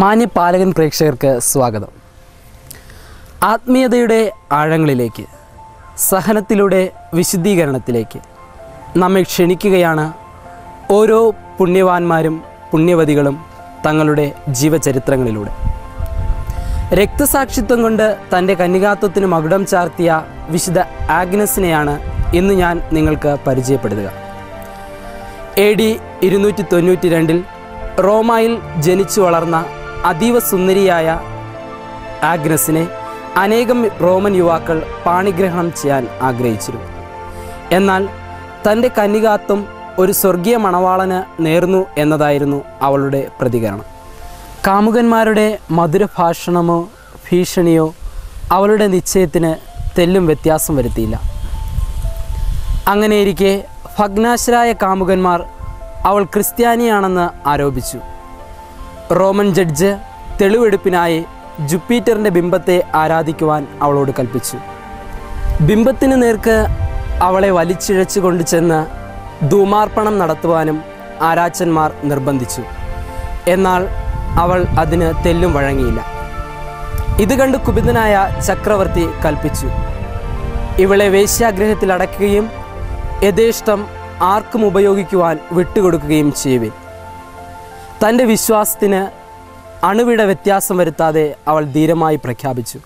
മാന്യ പാലകൻ പ്രേക്ഷകർക്ക് സ്വാഗതം. ആത്മീയതയുടെ ആഴങ്ങളിലേക്ക്, സഹനത്തിലൂടെ വിശുദ്ധീകരണത്തിലേക്ക് നമ്മെ ക്ഷണിക്കുകയാണ് ഓരോ പുണ്യവാന്മാരും പുണ്യവതികളും തങ്ങളുടെ ജീവചരിത്രങ്ങളിലൂടെ. രക്തസാക്ഷിത്വം കൊണ്ട് തൻ്റെ കന്യകാത്വത്തിന് മകുടം ചാർത്തിയ വിശുദ്ധ ആഗ്നസിനെയാണ് ഇന്ന് ഞാൻ നിങ്ങൾക്ക് പരിചയപ്പെടുത്തുക. AD 292 റോമായിൽ ജനിച്ചു വളർന്ന അതീവ സുന്ദരിയായ ആഗ്നസിനെ അനേകം റോമൻ യുവാക്കൾ പാണിഗ്രഹണം ചെയ്യാൻ ആഗ്രഹിച്ചിരുന്നു. എന്നാൽ തൻ്റെ കന്യകാത്വം ഒരു സ്വർഗീയ മണവാളന് നേർന്നു എന്നതായിരുന്നു അവളുടെ പ്രതികരണം. കാമുകന്മാരുടെ മധുരഭാഷണമോ ഭീഷണിയോ അവളുടെ നിശ്ചയത്തിന് തെല്ലും വ്യത്യാസം വരുത്തിയില്ല. അങ്ങനെയിരിക്കെ ഭഗ്നാശരായ കാമുകന്മാർ അവൾ ക്രിസ്ത്യാനിയാണെന്ന് ആരോപിച്ചു. റോമൻ ജഡ്ജ് തെളിവെടുപ്പിനായി ജുപ്പിറ്ററിൻ്റെ ബിംബത്തെ ആരാധിക്കുവാൻ അവളോട് കൽപ്പിച്ചു. ബിംബത്തിന് നേർക്ക് അവളെ വലിച്ചിഴച്ചു കൊണ്ടു ചെന്ന് ധൂമാർപ്പണം നടത്തുവാനും ആരാച്ചന്മാർ നിർബന്ധിച്ചു. എന്നാൽ അവൾ അതിന് തെല്ലും വഴങ്ങിയില്ല. ഇത് കണ്ട് കുപിതനായ ചക്രവർത്തി കൽപ്പിച്ചു, ഇവളെ വേശ്യാഗ്രഹത്തിൽ അടയ്ക്കുകയും യഥേഷ്ടം ആർക്കും ഉപയോഗിക്കുവാൻ വിട്ടുകൊടുക്കുകയും ചെയ്യുവിൻ. തൻ്റെ വിശ്വാസത്തിന് അണുവിട വ്യത്യാസം വരുത്താതെ അവൾ ധീരമായി പ്രഖ്യാപിച്ചു,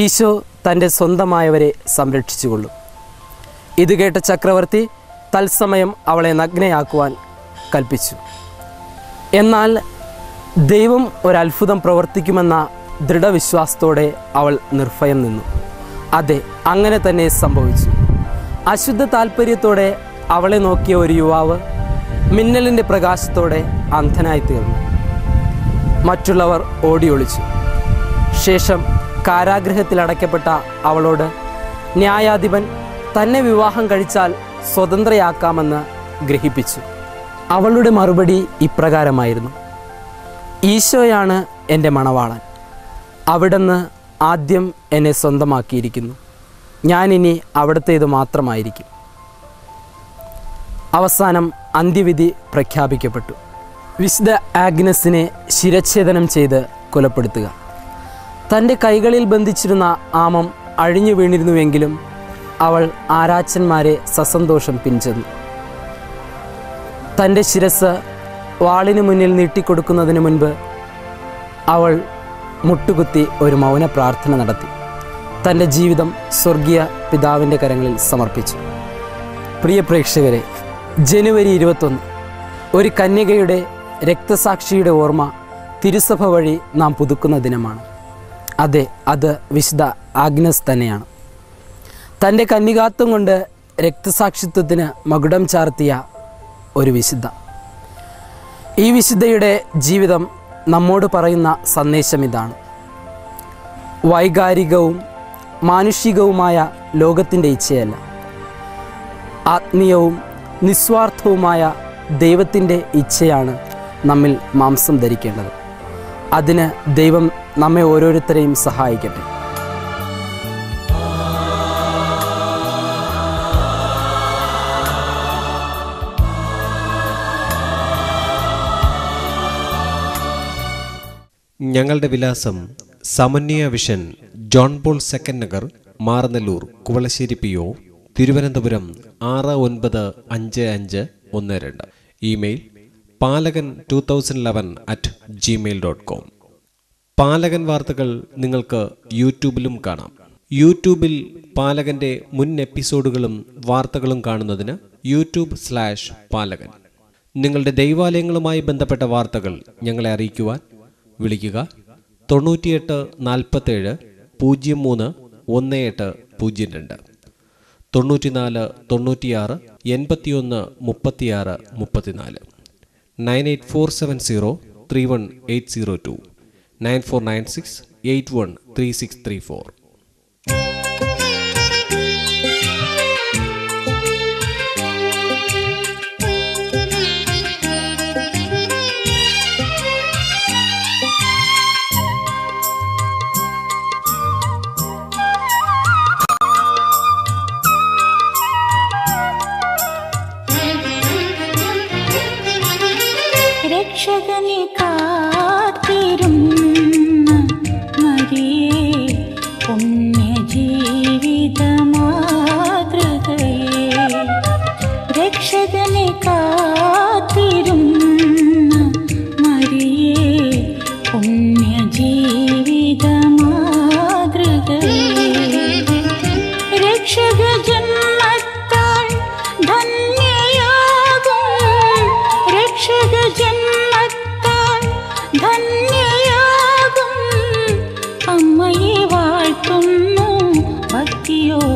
ഈശോ തൻ്റെ സ്വന്തമായവരെ സംരക്ഷിച്ചുകൊള്ളും. ഇത് കേട്ട ചക്രവർത്തി തത്സമയം അവളെ നഗ്നയാക്കുവാൻ കൽപ്പിച്ചു. എന്നാൽ ദൈവം ഒരത്ഭുതം പ്രവർത്തിക്കുമെന്ന ദൃഢവിശ്വാസത്തോടെ അവൾ നിർഭയം നിന്നു. അതെ, അങ്ങനെ തന്നെ സംഭവിച്ചു. അശുദ്ധ താൽപ്പര്യത്തോടെ അവളെ നോക്കിയ ഒരു യുവാവ് മിന്നലിൻ്റെ പ്രകാശത്തോടെ അന്ധനായി തീർന്നു. മറ്റുള്ളവർ ഓടിയൊളിച്ചു. ശേഷം കാരാഗൃഹത്തിൽ അടയ്ക്കപ്പെട്ട അവളോട് ന്യായാധിപൻ തന്നെ വിവാഹം കഴിച്ചാൽ സ്വതന്ത്രയാക്കാമെന്ന് ഗ്രഹിപ്പിച്ചു. അവളുടെ മറുപടി ഇപ്രകാരമായിരുന്നു, ഈശോയാണ് എൻ്റെ മണവാളൻ, അവിടുന്ന് ആദ്യം എന്നെ സ്വന്തമാക്കിയിരിക്കുന്നു, ഞാനിനി അവിടുത്തേത് മാത്രമായിരിക്കും. അവസാനം അന്ത്യവിധി പ്രഖ്യാപിക്കപ്പെട്ടു. വിശുദ്ധ ആഗ്നസിനെ ശിരച്ഛേദനം ചെയ്ത് കൊലപ്പെടുത്തുക. തൻ്റെ കൈകളിൽ ബന്ധിച്ചിരുന്ന ആമം അഴിഞ്ഞു വീണിരുന്നുവെങ്കിലും അവൾ ആരാച്ചന്മാരെ സസന്തോഷം പിൻചെന്നു. തൻ്റെ ശിരസ് വാളിന് മുന്നിൽ നീട്ടിക്കൊടുക്കുന്നതിന് മുൻപ് അവൾ മുട്ടുകുത്തി ഒരു മൗന പ്രാർത്ഥന നടത്തി. തൻ്റെ ജീവിതം സ്വർഗീയ പിതാവിൻ്റെ കരങ്ങളിൽ സമർപ്പിച്ചു. പ്രിയ പ്രേക്ഷകരെ, ജനുവരി 21 ഒരു കന്യകയുടെ രക്തസാക്ഷിയുടെ ഓർമ്മ തിരുസഭ വഴി നാം പുതുക്കുന്ന ദിനമാണ്. അതെ, അത് വിശുദ്ധ ആഗ്നസ് തന്നെയാണ്. തൻ്റെ കന്യകാത്വം കൊണ്ട് രക്തസാക്ഷിത്വത്തിന് മകുടം ചാർത്തിയ ഒരു വിശുദ്ധ. ഈ വിശുദ്ധയുടെ ജീവിതം നമ്മോട് പറയുന്ന സന്ദേശം ഇതാണ്: വൈകാരികവും മാനുഷികവുമായ ലോകത്തിൻ്റെ ഇച്ഛയല്ല, ആത്മീയവും നിസ്വാർത്ഥവുമായ ദൈവത്തിൻ്റെ ഇച്ഛയാണ് നമ്മിൽ മാംസം ധരിക്കേണ്ടത്. അതിന് ദൈവം നമ്മെ ഓരോരുത്തരെയും സഹായിക്കട്ടെ. ഞങ്ങളുടെ വിലാസം Samanvaya Vision, John Paul Second Nagar, Maranalloor, Kuvalassery PO, Thiruvananthapuram 695512. Email palagan2011@gmail.com. Palakan വാർത്തകൾ നിങ്ങൾക്ക് യൂട്യൂബിലും കാണാം. യൂട്യൂബിൽ പാലകൻ്റെ മുൻ എപ്പിസോഡുകളും വാർത്തകളും കാണുന്നതിന് YouTube/പാലകൻ. നിങ്ങളുടെ ദൈവാലയങ്ങളുമായി ബന്ധപ്പെട്ട വാർത്തകൾ ഞങ്ങളെ അറിയിക്കുവാൻ വിളിക്കുക 98 47 03 1802, 94 96 81 36 34, 98470 31802, 9496 813634. രക്ഷകനെ കാത്തിരു നീയോ